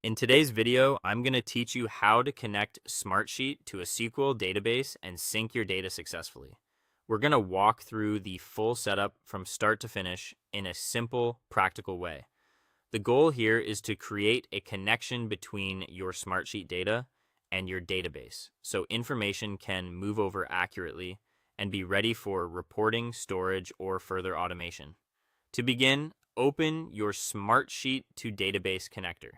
In today's video, I'm going to teach you how to connect Smartsheet to a SQL database and sync your data successfully. We're going to walk through the full setup from start to finish in a simple, practical way. The goal here is to create a connection between your Smartsheet data and your database so information can move over accurately and be ready for reporting, storage, or further automation. To begin, open your Smartsheet to database connector.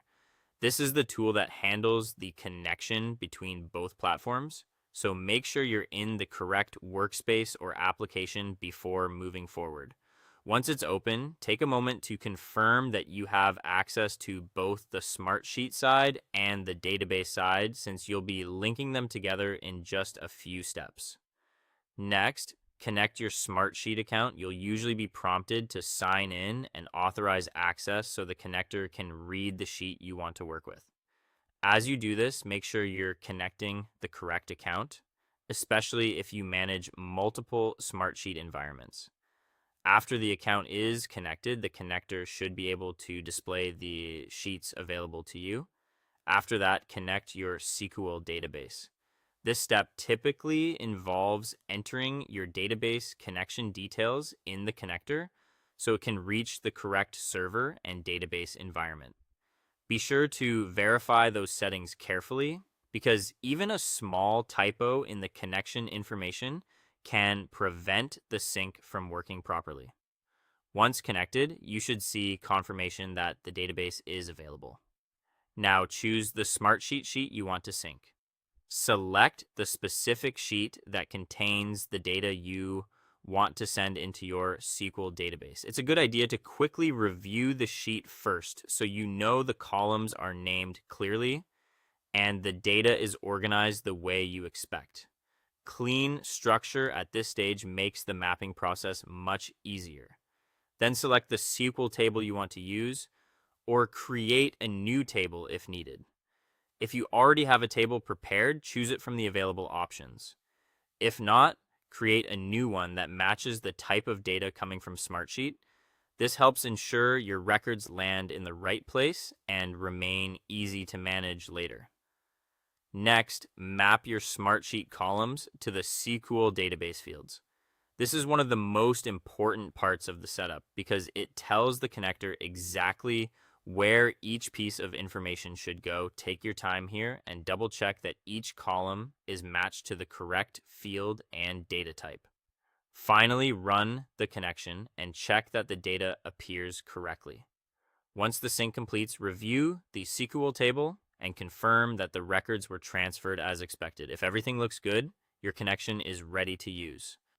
This is the tool that handles the connection between both platforms, so make sure you're in the correct workspace or application before moving forward. Once it's open, take a moment to confirm that you have access to both the Smartsheet side and the database side, since you'll be linking them together in just a few steps. Next, connect your Smartsheet account. You'll usually be prompted to sign in and authorize access so the connector can read the sheet you want to work with. As you do this, make sure you're connecting the correct account, especially if you manage multiple Smartsheet environments. After the account is connected, the connector should be able to display the sheets available to you. After that, connect your SQL database. This step typically involves entering your database connection details in the connector so it can reach the correct server and database environment. Be sure to verify those settings carefully because even a small typo in the connection information can prevent the sync from working properly. Once connected, you should see confirmation that the database is available. Now choose the Smartsheet sheet you want to sync. Select the specific sheet that contains the data you want to send into your SQL database. It's a good idea to quickly review the sheet first so you know the columns are named clearly and the data is organized the way you expect. Clean structure at this stage makes the mapping process much easier. Then select the SQL table you want to use or create a new table if needed. If you already have a table prepared, choose it from the available options. If not, create a new one that matches the type of data coming from Smartsheet. This helps ensure your records land in the right place and remain easy to manage later. Next, map your Smartsheet columns to the SQL database fields. This is one of the most important parts of the setup because it tells the connector exactly where each piece of information should go. Take your time here and double check that each column is matched to the correct field and data type. Finally, run the connection and check that the data appears correctly. Once the sync completes, review the SQL table and confirm that the records were transferred as expected. If everything looks good, your connection is ready to use.